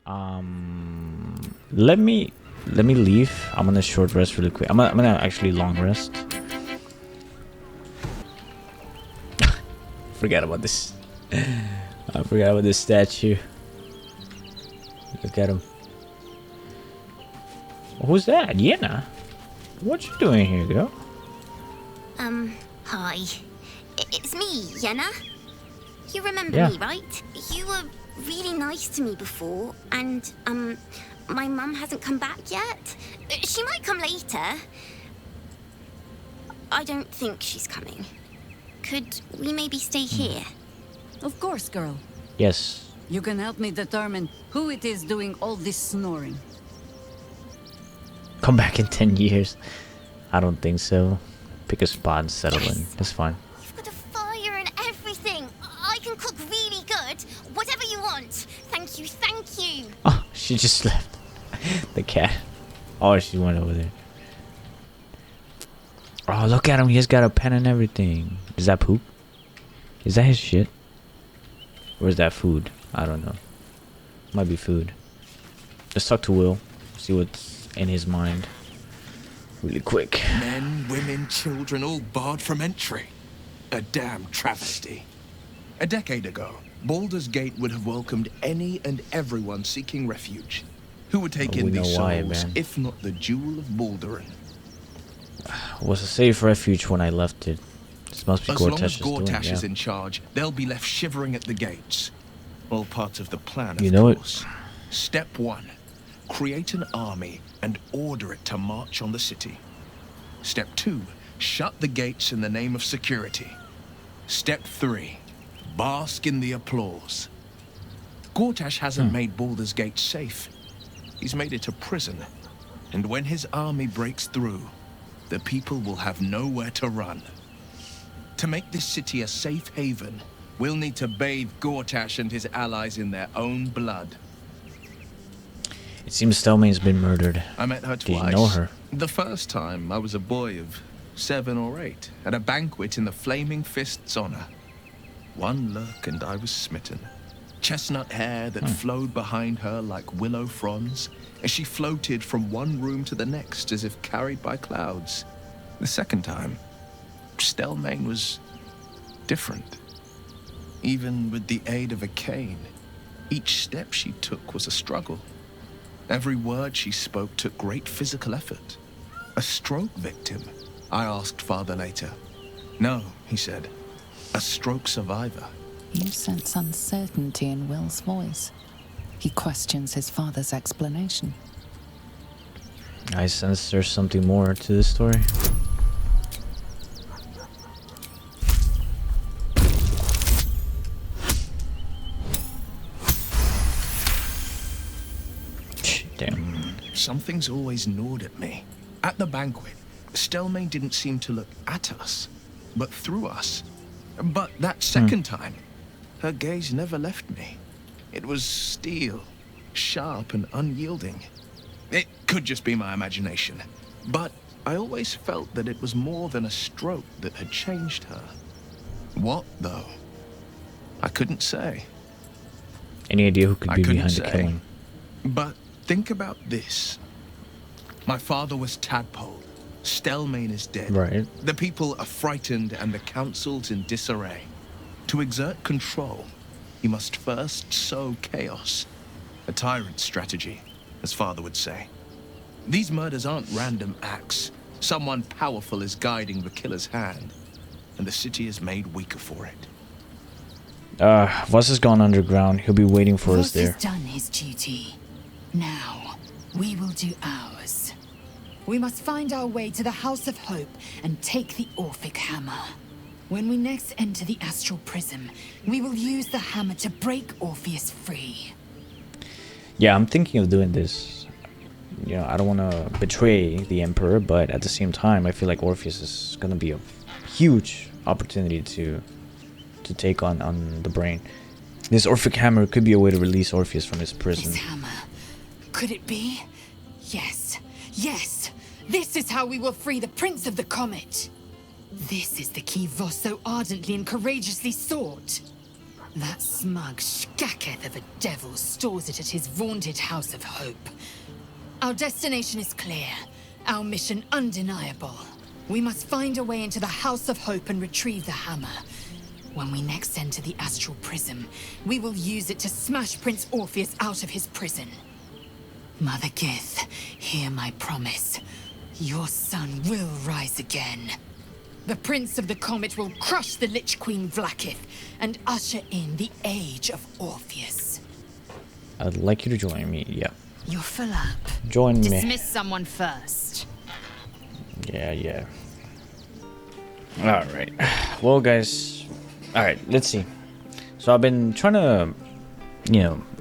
Let me leave. I'm gonna short rest really quick. I'm gonna actually long rest. Forgot about this. I forgot about this statue. Look at him. Who's that? Yenna? What you doing here, girl? Hi. It's me, Yenna. You remember me, right? You were really nice to me before, and, my mum hasn't come back yet. She might come later. I don't think she's coming. Could we maybe stay here? Of course, girl. Yes. You can help me determine who it is doing all this snoring. Come back in 10 years. I don't think so. Pick a spot and settle in. That's fine. You've got a fire and everything. I can cook really good. Whatever you want. Thank you, thank you. Oh, she just left. The cat. Oh, she went over there. Oh, look at him. He's got a pen and everything. Is that poop? Is that his shit? Or is that food? I don't know. Might be food. Let's talk to Will. See what's in his mind. Really quick. Men, women, children, all barred from entry. A damn travesty. A decade ago, Baldur's Gate would have welcomed any and everyone seeking refuge. Who would take in these souls, if not the jewel of Baldur? Was a safe refuge when I left it. This must be As long as Gortash is in charge, they'll be left shivering at the gates. All part of the plan, of course. Step 1. Create an army and order it to march on the city. Step 2. Shut the gates in the name of security. Step 3. Bask in the applause. Gortash hasn't made Baldur's Gate safe. He's made it a prison. And when his army breaks through, the people will have nowhere to run. To make this city a safe haven, we'll need to bathe Gortash and his allies in their own blood. It seems Stelmane's been murdered. I met her twice. Did you know her? The first time, I was a boy of 7 or 8, at a banquet in the Flaming Fist's honor. One look and I was smitten. Chestnut hair that flowed behind her like willow fronds, as she floated from one room to the next as if carried by clouds. The second time, Stelmane was different. Even with the aid of a cane, each step she took was a struggle. Every word she spoke took great physical effort. A stroke victim? I asked Father later. No, he said. A stroke survivor. You sense uncertainty in Will's voice. He questions his father's explanation. I sense there's something more to this story. Damn. Something's always gnawed at me. At the banquet, Stelmane didn't seem to look at us, but through us. But that second time, her gaze never left me. It was steel, sharp and unyielding. It could just be my imagination, but I always felt that it was more than a stroke that had changed her. What, though? I couldn't say. Any idea who could be behind the killing? But think about this. My father was Tadpole. Stelmane is dead. Right. The people are frightened and the council's in disarray. To exert control, he must first sow chaos. A tyrant's strategy, as father would say. These murders aren't random acts. Someone powerful is guiding the killer's hand, and the city is made weaker for it. Voss has gone underground. He'll be waiting for us there. Voss has done his duty. Now, we will do ours. We must find our way to the House of Hope and take the Orphic Hammer. When we next enter the Astral Prism, we will use the hammer to break Orpheus free. Yeah, I'm thinking of doing this. You know, I don't want to betray the Emperor, but at the same time, I feel like Orpheus is going to be a huge opportunity to take on the brain. This Orphic Hammer could be a way to release Orpheus from his prison. This hammer, could it be? Yes, yes! This is how we will free the Prince of the Comet! This is the key Voss so ardently and courageously sought. That smug skacketh of a devil stores it at his vaunted House of Hope. Our destination is clear, our mission undeniable. We must find a way into the House of Hope and retrieve the hammer. When we next enter the astral prism, we will use it to smash Prince Orpheus out of his prison. Mother Gith, hear my promise. Your son will rise again. The Prince of the Comet will crush the Lich Queen Vlaakith and usher in the Age of Orpheus. I'd like you to join me. Yeah. You're full up. Join me. Dismiss someone first. Yeah. Alright. Well, guys. Alright, let's see. So I've been trying to,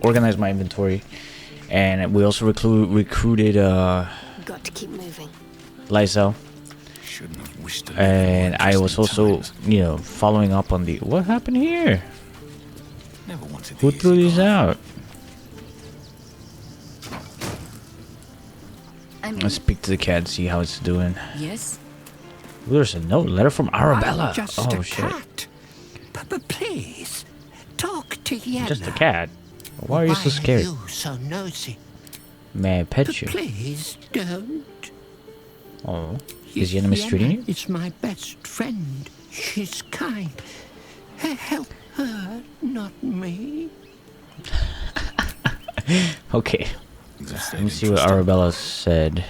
organize my inventory. And we also recruited, Got to keep moving. Lysel. Shouldn't have wished to And I was also, following up on the... What happened here? Never wanted Who threw these out? Let's speak to the cat, see how it's doing. Yes? Ooh, there's a note, letter from Arabella. I'm just Oh a shit. cat. But please, talk to Yenna. Just a cat. Why are you so scared? Why are you so nosy? May I pet But you? please don't. Oh. Is Yenna mistreating you? It's my best friend. She's kind. Help her, not me. Okay. Let me see what Arabella said.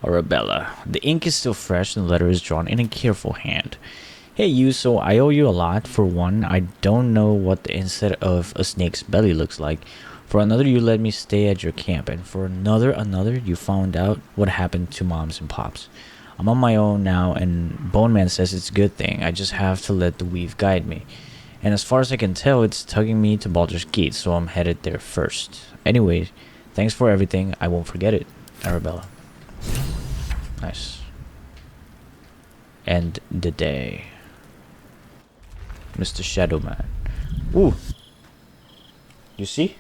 Arabella. The ink is still fresh and the letter is drawn in a careful hand. Hey you, so I owe you a lot. For one, I don't know what the inside of a snake's belly looks like. For another, you let me stay at your camp. And for another, you found out what happened to moms and pops. I'm on my own now, and Bone Man says it's a good thing. I just have to let the weave guide me. And as far as I can tell, it's tugging me to Baldur's Gate, so I'm headed there first. Anyway, thanks for everything. I won't forget it. Arabella. Nice. End the day. Mr. Shadowman. Ooh. You see?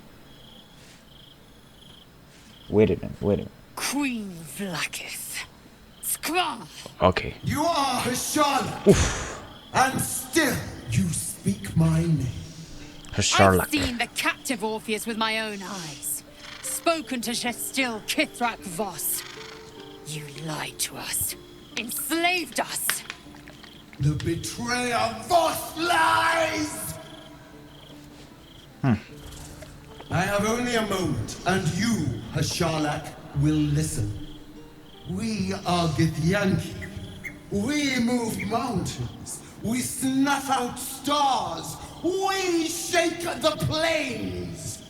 Wait a minute. Queen Vlaakith. Skra! Okay. You are Hasharlak, and still you speak my name. I've Sherlock. seen the captive Orpheus with my own eyes. Spoken to Shestil Kithrak Voss. You lied to us. Enslaved us. The betrayer Voss lies! I have only a moment, and you, Hasharlak, will listen. We are Githyanki. We move mountains. We snuff out stars. We shake the plains.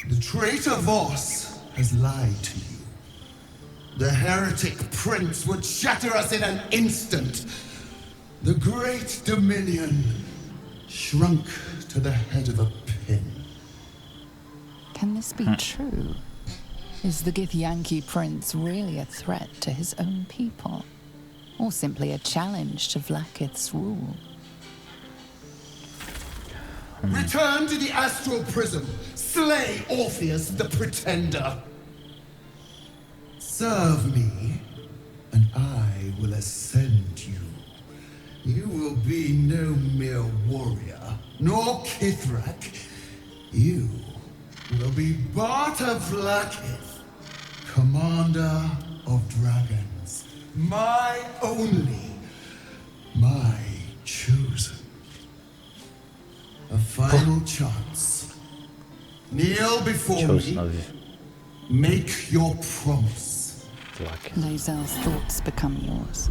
The traitor Voss has lied to you. The heretic prince would shatter us in an instant. The great dominion shrunk to the head of a pin. Can this be true? Is the Githyanki prince really a threat to his own people? Or simply a challenge to Vlaakith's rule? Return to the astral prism. Slay Orpheus the Pretender. Serve me, and I will ascend you. You will be no mere warrior, nor Kithrak. You will be Barta Vlaakith, commander of dragons. My only, my chosen. A final chance. Kneel before Chosen me. of Make your promise. Lae'zel's thoughts become yours.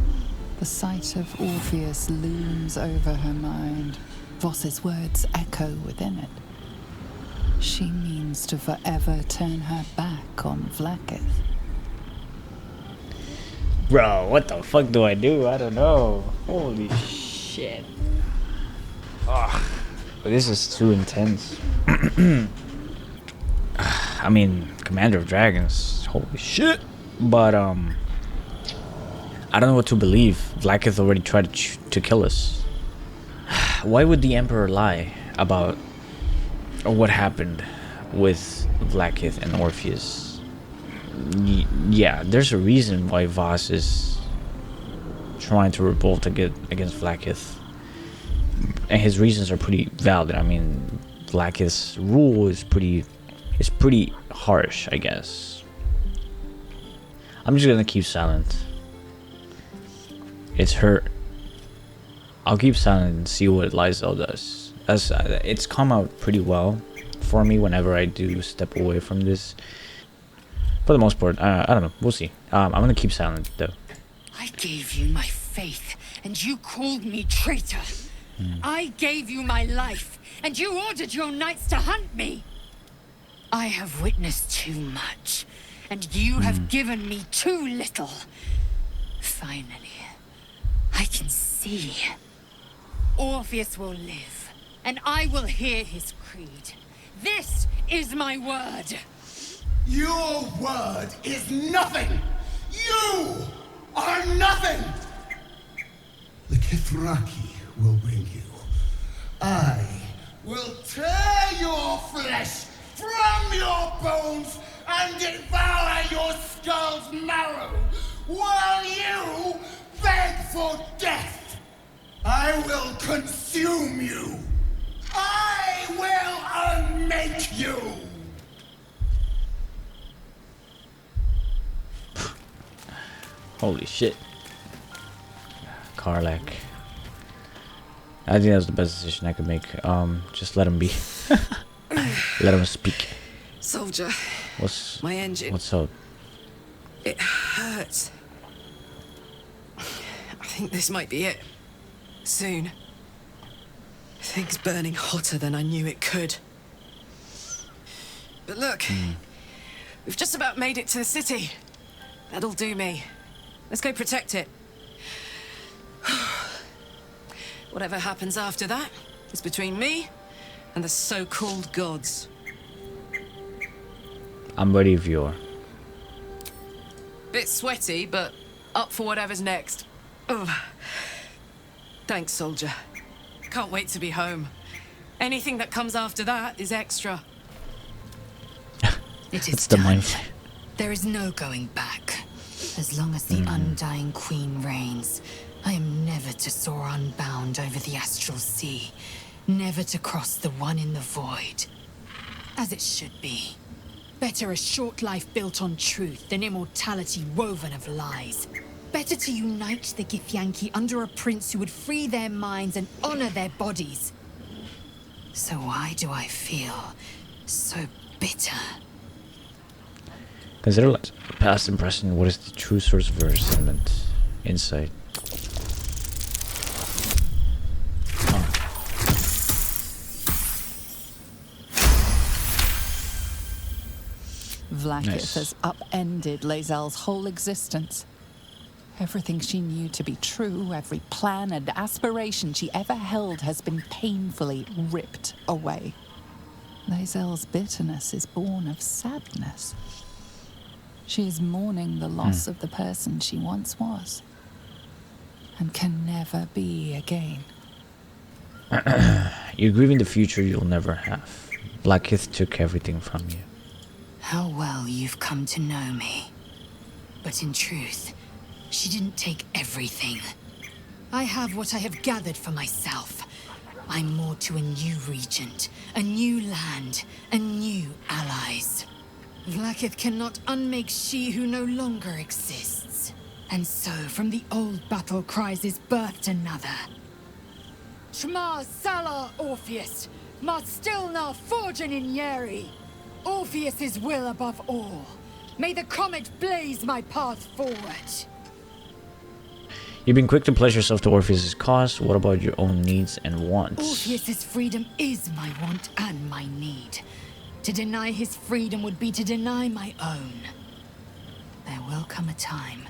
The sight of Orpheus looms over her mind. Voss's words echo within it. She means to forever turn her back on Vlaakith. Bro, what the fuck do? I don't know. Holy shit. Ugh. This is too intense. I mean, Commander of Dragons. Holy shit. But, I don't know what to believe. Vlaakith already tried to kill us. Why would the Emperor lie about what happened with Vlaakith and Orpheus? Yeah, there's a reason why Voss is trying to revolt against Vlaakith. and his reasons are pretty valid. I mean, Blackith's rule is pretty harsh, I guess. I'm just gonna keep silent. It's her. I'll keep silent and see what Lysel does. It's come out pretty well for me whenever I do step away from this. For the most part, I don't know. We'll see. I'm gonna keep silent though. I gave you my faith, and you called me traitor. I gave you my life, and you ordered your knights to hunt me. I have witnessed too much, and you have given me too little. Finally, I can see. Orpheus will live, and I will hear his creed. This is my word. Your word is nothing! You are nothing! The Kithraki will bring you. I will tear your flesh from your bones and devour your skull's marrow while you beg for death. I will consume you. I will unmake you. Holy shit. Karlach. I think that's the best decision I could make. Just let him be. Let him speak. Soldier. My engine. What's up? It hurts. I think this might be it. Soon. Things burning hotter than I knew it could. But look, we've just about made it to the city. That'll do me. Let's go protect it. Whatever happens after that is between me and the so-called gods. I'm ready if you are. Bit sweaty, but up for whatever's next. Ugh. Thanks, soldier. Can't wait to be home. Anything that comes after that is extra. It is It's the done. mindset. There is no going back. As long as the undying queen reigns, I am never to soar unbound over the astral sea, never to cross the one in the void. As it should be. Better a short life built on truth than immortality woven of lies. Better to unite the Githyanki under a prince who would free their minds and honor their bodies. So why do I feel so bitter? Consider past impression. What is the true source of her sentiment? Insight. Vlaakith Nice. has upended Lae'zel's whole existence. Everything she knew to be true, every plan and aspiration she ever held has been painfully ripped away. Lae'zel's bitterness is born of sadness. She is mourning the loss of the person she once was, and can never be again. You're grieving the future you'll never have. Blackith took everything from you. How well you've come to know me. But in truth, she didn't take everything. I have what I have gathered for myself. I'm more to a new regent, a new land, and new allies. Vlaakith cannot unmake she who no longer exists. And so, from the old battle cries is birthed another. Shma Salar Orpheus, Ma Stilnar Forgin in Yeri. Orpheus's will above all. May the comet blaze my path forward. You've been quick to pledge yourself to Orpheus's cause. What about your own needs and wants? Orpheus's freedom is my want and my need. To deny his freedom would be to deny my own. There will come a time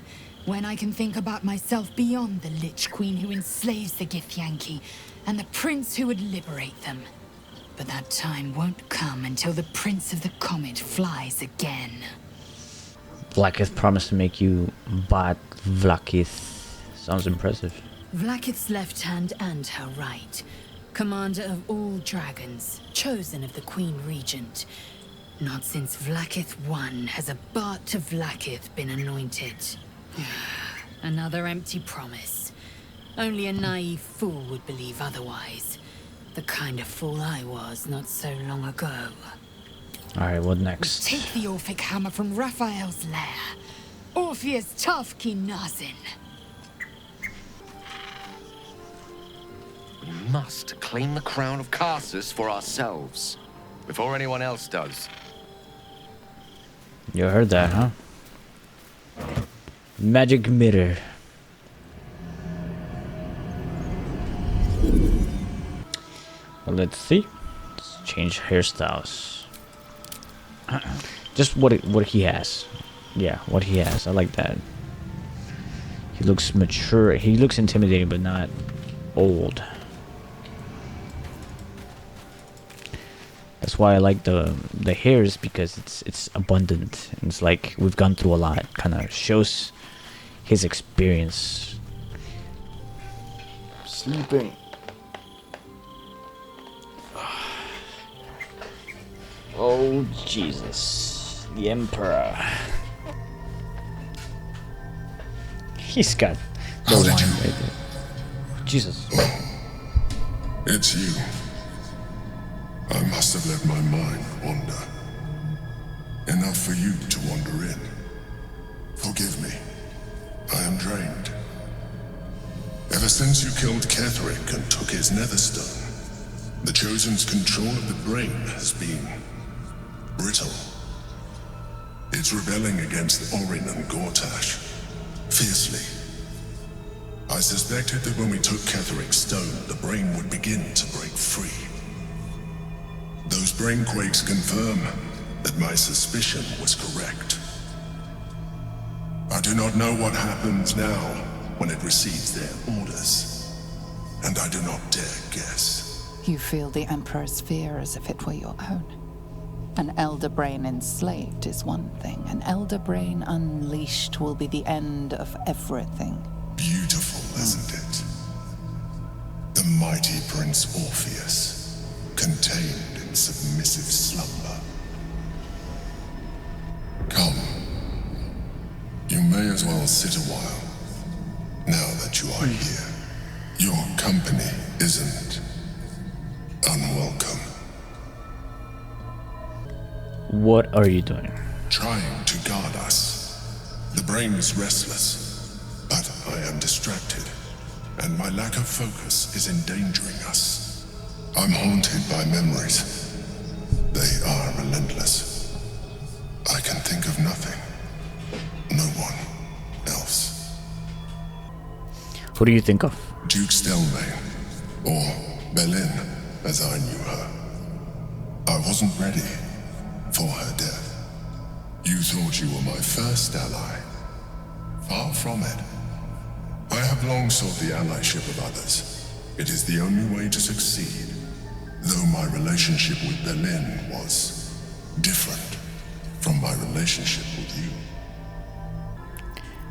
when I can think about myself beyond the Lich Queen who enslaves the Githyanki and the prince who would liberate them. But that time won't come until the Prince of the Comet flies again. Blackith promised to make you Bat Vlaakith. Sounds impressive. Vlaakith's left hand and her right. Commander of all dragons, chosen of the Queen Regent. Not since Vlaakith I has a Bart to Vlaakith been anointed. Another empty promise. Only a naive fool would believe otherwise. The kind of fool I was not so long ago. Alright, what next? Take the Orphic hammer from Raphael's lair. Orpheus Tafki Nazin. We must claim the crown of Karsus for ourselves, before anyone else does. You heard that, huh? Magic mirror. Well, let's see. Let's change hairstyles. Just what he has. Yeah, what he has. I like that. He looks mature. He looks intimidating, but not old. That's why I like the hairs, because it's abundant. And it's like we've gone through a lot. Kind of shows his experience. Sleeping. Oh Jesus, the Emperor. He's got the line right there. Jesus. It's you. I must have let my mind wander. Enough for you to wander in. Forgive me. I am drained. Ever since you killed Ketheric and took his netherstone, the Chosen's control of the brain has been brittle. It's rebelling against Orin and Gortash fiercely. I suspected that when we took Ketheric's stone, the brain would begin to break free. Those brain quakes confirm that my suspicion was correct. I do not know what happens now when it receives their orders, and I do not dare guess. You feel the Emperor's fear as if it were your own. An elder brain enslaved is one thing. An elder brain unleashed will be the end of everything. Beautiful, isn't it? The mighty Prince Orpheus, contained in submissive slumber. Come. You may as well sit a while, now that you are here. Your company isn't unwelcome. What are you doing? Trying to guard us. The brain is restless, but I am distracted, and my lack of focus is endangering us. I'm haunted by memories. They are relentless. I can think of nothing. No one else. Who do you think of? Duke Stelmane, or Belin, as I knew her. I wasn't ready for her death. You thought you were my first ally. Far from it. I have long sought the allyship of others. It is the only way to succeed. Though my relationship with Belin was different from my relationship with you.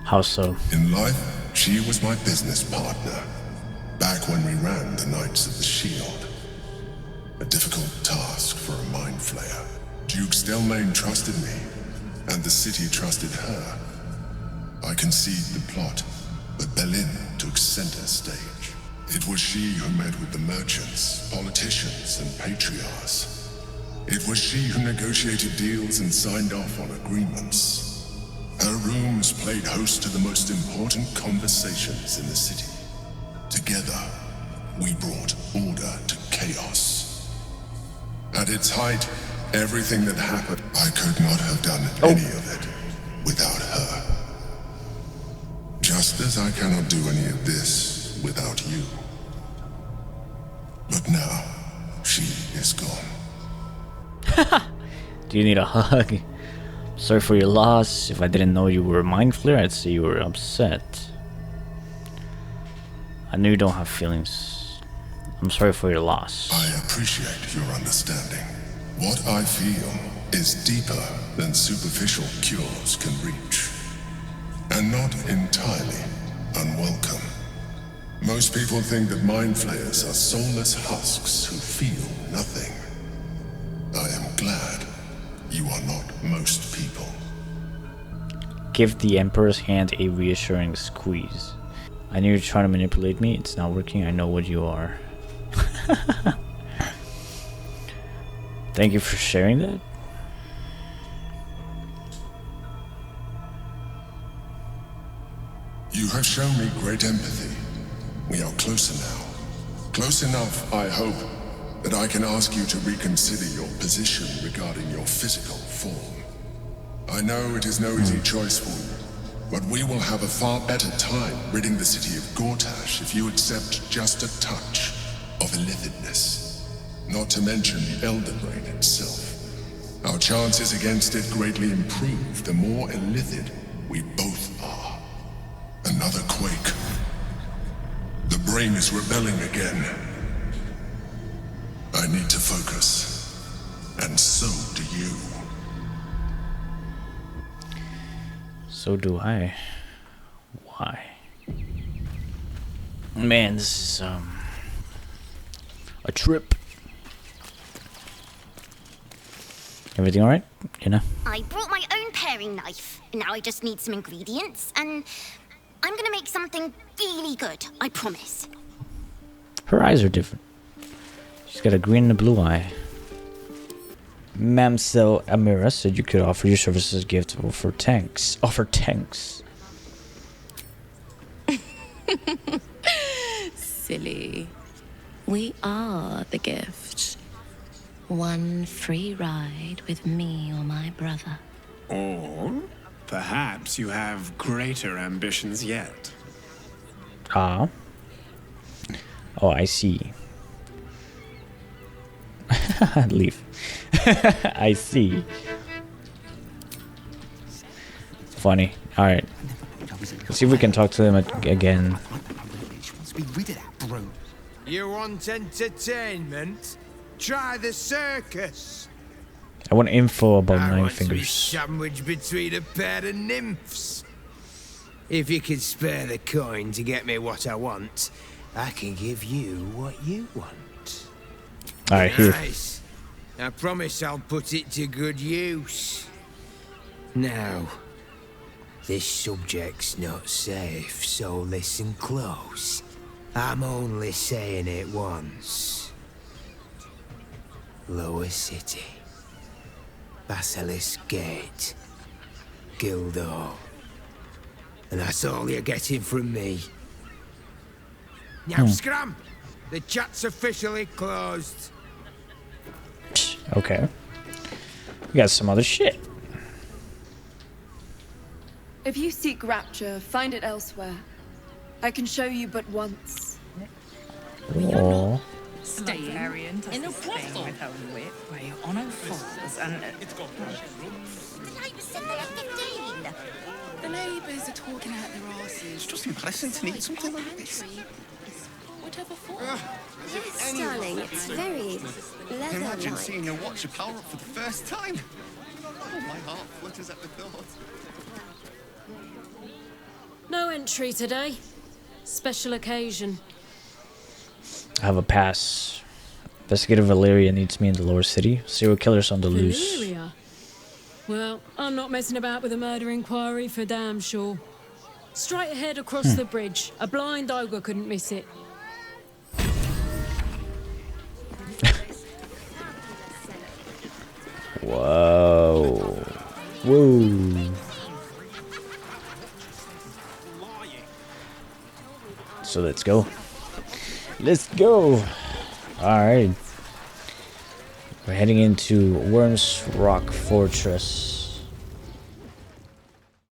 How so? In life, she was my business partner. Back when we ran the Knights of the Shield. A difficult task for a mind flayer. Duke Stelmane trusted me, and the city trusted her. I conceived the plot, but Belin took center stage. It was she who met with the merchants, politicians, and patriarchs. It was she who negotiated deals and signed off on agreements. Her rooms played host to the most important conversations in the city. Together, we brought order to chaos. At its height, everything that happened, I could not have done any of it without her. Just as I cannot do any of this without you. But now, she is gone. Do you need a hug? Sorry for your loss. If I didn't know you were a mind flayer, I'd say you were upset. I know you don't have feelings. I'm sorry for your loss. I appreciate your understanding. What I feel is deeper than superficial cures can reach. And not entirely unwelcome. Most people think that mind flayers are soulless husks who feel nothing. I am glad you are not most people. Give the Emperor's hand a reassuring squeeze. I knew you were trying to manipulate me. It's not working. I know what you are. Thank you for sharing that. You have shown me great empathy. We are closer now. Close enough, I hope, that I can ask you to reconsider your position regarding your physical form. I know it is no easy choice for you, but we will have a far better time ridding the city of Gortash if you accept just a touch of illithidness. Not to mention the Elder Brain itself. Our chances against it greatly improve the more illithid we both are. Another quake. The brain is rebelling again. I need to focus. And so do you. So do I. Why? Man, this is a trip. Everything alright? You know? I brought my own paring knife. Now I just need some ingredients, and I'm gonna make something really good, I promise. Her eyes are different. She's got a green and a blue eye. Mamsel Amira said you could offer your services as gift for tanks. Offer tanks. Silly. We are the gift. One free ride with me or my brother. Or perhaps you have greater ambitions yet. Ah. Oh, I see. Leave. I see. Funny. Alright. Let's see if we can talk to them again. You want entertainment? Try the circus. I want info about I Nine want to be Fingers. sandwiched between a pair of nymphs. If you could spare the coin to get me what I want, I can give you what you want. Alright, here. Nice. I promise I'll put it to good use. Now, this subject's not safe, so listen close. I'm only saying it once. Lower City, Basilisk Gate, Guildhall. And that's all you're getting from me. Now scram! The chat's officially closed. Okay. We got some other shit. If you seek rapture, find it elsewhere. I can show you but once. Oh. Staying in a brothel with her whip where you're on her fours and... The neighbours said they had 15. The neighbours are talking out their asses. Just impressing to need something like this. Whatever for. Yes, darling, it's very leather-like. Imagine seeing your watch power up for the first time. Oh, my heart flutters at the thought. No entry today. Special occasion. I have a pass. Investigator Valeria needs me in the lower city. Serial killers on the loose. Valeria? Well, I'm not messing about with a murder inquiry for damn sure. Straight ahead across the bridge. A blind ogre couldn't miss it. Whoa. Whoa. So let's go. Let's go. Alright. We're heading into Worms Rock Fortress.